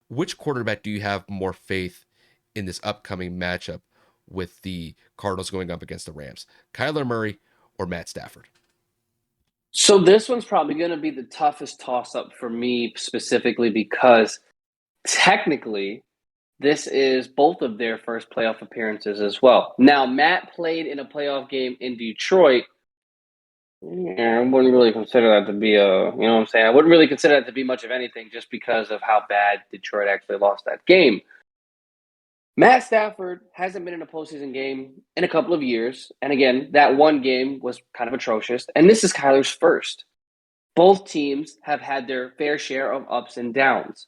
which quarterback do you have more faith in this upcoming matchup with the Cardinals going up against the Rams? Kyler Murray or Matt Stafford? So this one's probably going to be the toughest toss up for me specifically because technically this is both of their first playoff appearances as well. Now, Matt played in a playoff game in Detroit. Yeah, I wouldn't really consider that to be what I'm saying? I wouldn't really consider that to be much of anything just because of how bad Detroit actually lost that game. Matt Stafford hasn't been in a postseason game in a couple of years. And again, that one game was kind of atrocious. And this is Kyler's first. Both teams have had their fair share of ups and downs.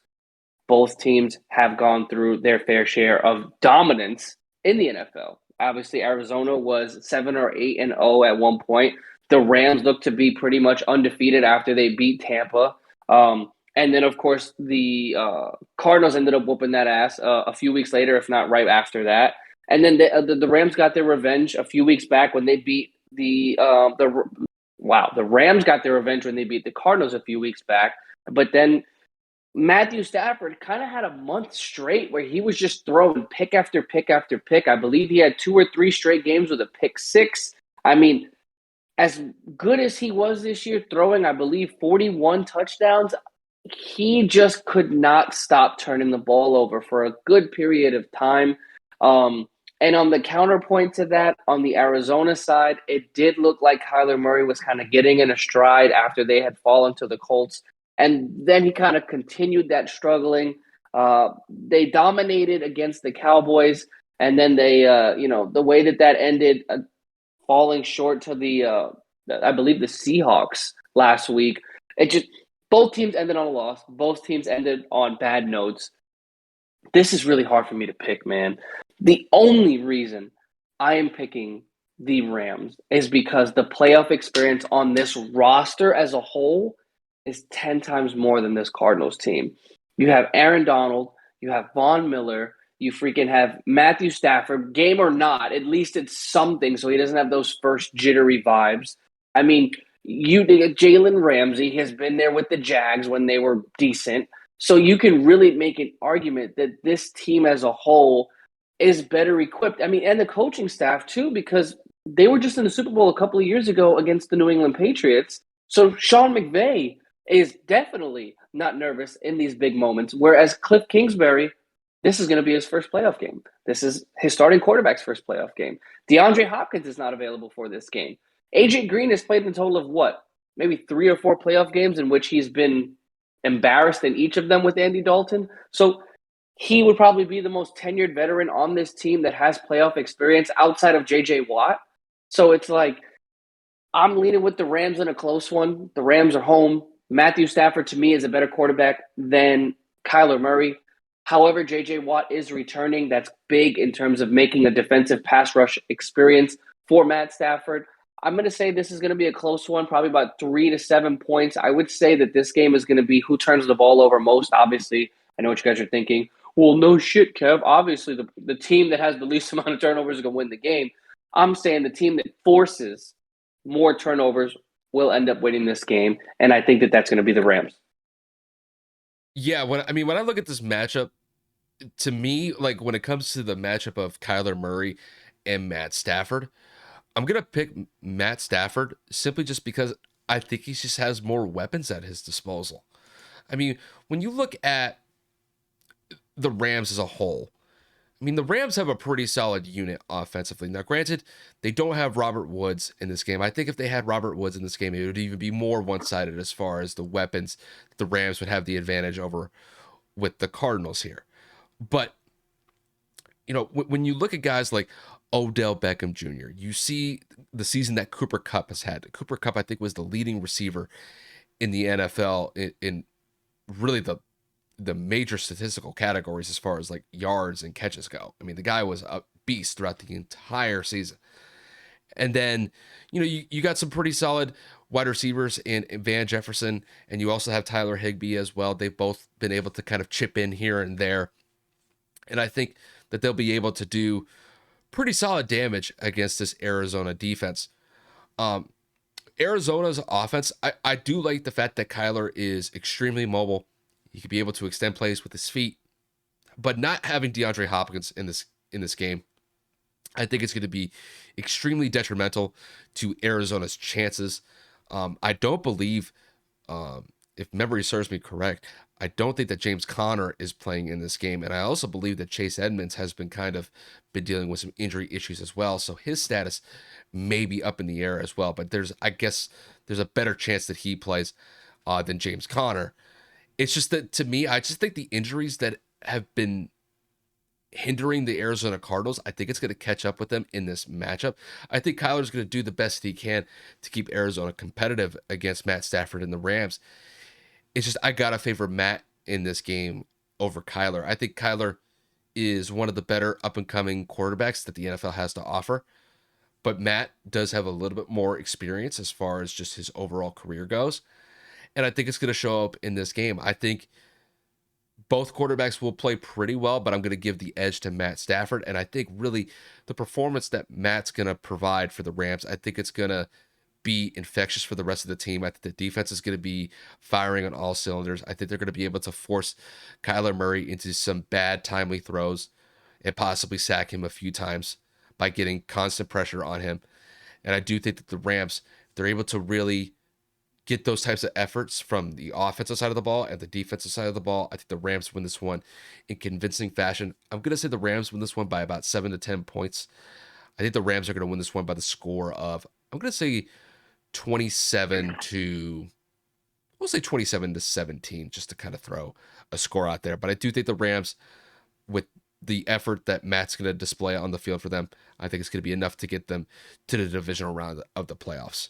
Both teams have gone through their fair share of dominance in the NFL. Obviously, Arizona was 7 or 8 and 0 at one point. The Rams looked to be pretty much undefeated after they beat Tampa. And then, of course, the Cardinals ended up whooping that ass a few weeks later, if not right after that. And then the Rams got their revenge a few weeks back when they beat the Rams got their revenge when they beat the Cardinals a few weeks back. But then Matthew Stafford kind of had a month straight where he was just throwing pick after pick after pick. I believe he had 2 or 3 straight games with a pick six. I mean, as good as he was this year, throwing, I believe, 41 touchdowns, he just could not stop turning the ball over for a good period of time. And on the counterpoint to that, on the Arizona side, it did look like Kyler Murray was kind of getting in a stride after they had fallen to the Colts. And then he kind of continued that struggling. They dominated against the Cowboys. And then they, the way that ended, falling short to I believe, the Seahawks last week. Both teams ended on a loss. Both teams ended on bad notes. This is really hard for me to pick, man. The only reason I am picking the Rams is because the playoff experience on this roster as a whole is 10 times more than this Cardinals team. You have Aaron Donald, you have Von Miller, you freaking have Matthew Stafford, game or not, at least it's something so he doesn't have those first jittery vibes. I mean, Jalen Ramsey has been there with the Jags when they were decent. So you can really make an argument that this team as a whole is better equipped. I mean, and the coaching staff too, because they were just in the Super Bowl a couple of years ago against the New England Patriots. So Sean McVay is definitely not nervous in these big moments, whereas Cliff Kingsbury, this is going to be his first playoff game. This is his starting quarterback's first playoff game. DeAndre Hopkins is not available for this game. AJ Green has played in a total of what? Maybe 3 or 4 playoff games in which he's been embarrassed in each of them with Andy Dalton. So he would probably be the most tenured veteran on this team that has playoff experience outside of J.J. Watt. So it's like, I'm leaning with the Rams in a close one. The Rams are home. Matthew Stafford, to me, is a better quarterback than Kyler Murray. However, J.J. Watt is returning. That's big in terms of making a defensive pass rush experience for Matt Stafford. I'm going to say this is going to be a close one, probably about 3 to 7 points. I would say that this game is going to be who turns the ball over most. Obviously, I know what you guys are thinking. Well, no shit, Kev. Obviously, the team that has the least amount of turnovers is going to win the game. I'm saying the team that forces more turnovers will end up winning this game, and I think that that's going to be the Rams. Yeah, when I look at this matchup, to me, like when it comes to the matchup of Kyler Murray and Matt Stafford, I'm gonna pick Matt Stafford simply just because I think he just has more weapons at his disposal. I mean, when you look at the Rams as a whole, I mean, the Rams have a pretty solid unit offensively. Now, granted, they don't have Robert Woods in this game. I think if they had Robert Woods in this game, it would even be more one-sided as far as the weapons. The Rams would have the advantage over with the Cardinals here. But, when you look at guys like Odell Beckham Jr., you see the season that Cooper Kupp has had. Cooper Kupp, I think, was the leading receiver in the NFL in really the major statistical categories as far as like yards and catches go. I mean, the guy was a beast throughout the entire season. And then, you got some pretty solid wide receivers in Van Jefferson, and you also have Tyler Higbee as well. They've both been able to kind of chip in here and there. And I think that they'll be able to do pretty solid damage against this Arizona defense. Arizona's offense, I do like the fact that Kyler is extremely mobile. He could be able to extend plays with his feet. But not having DeAndre Hopkins in this game, I think it's going to be extremely detrimental to Arizona's chances. I don't believe, if memory serves me correct, I don't think that James Conner is playing in this game, and I also believe that Chase Edmonds has been dealing with some injury issues as well. So his status may be up in the air as well. But I guess, there's a better chance that he plays than James Conner. It's just that, to me, I just think the injuries that have been hindering the Arizona Cardinals, I think it's going to catch up with them in this matchup. I think Kyler's going to do the best he can to keep Arizona competitive against Matt Stafford and the Rams. It's just, I got to favor Matt in this game over Kyler. I think Kyler is one of the better up and coming quarterbacks that the NFL has to offer. But Matt does have a little bit more experience as far as just his overall career goes. And I think it's going to show up in this game. I think both quarterbacks will play pretty well, but I'm going to give the edge to Matt Stafford. And I think really the performance that Matt's going to provide for the Rams, I think it's going to be infectious for the rest of the team. I think the defense is going to be firing on all cylinders. I think they're going to be able to force Kyler Murray into some bad, timely throws and possibly sack him a few times by getting constant pressure on him. And I do think that the Rams, they're able to really get those types of efforts from the offensive side of the ball and the defensive side of the ball. I think the Rams win this one in convincing fashion. I'm going to say the Rams win this one by about 7 to 10 points. I think the Rams are going to win this one by the score of, I'm going to say 27 to, we'll say 27 to 17, just to kind of throw a score out there. But I do think the Rams, with the effort that Matt's going to display on the field for them, I think it's going to be enough to get them to the divisional round of the playoffs.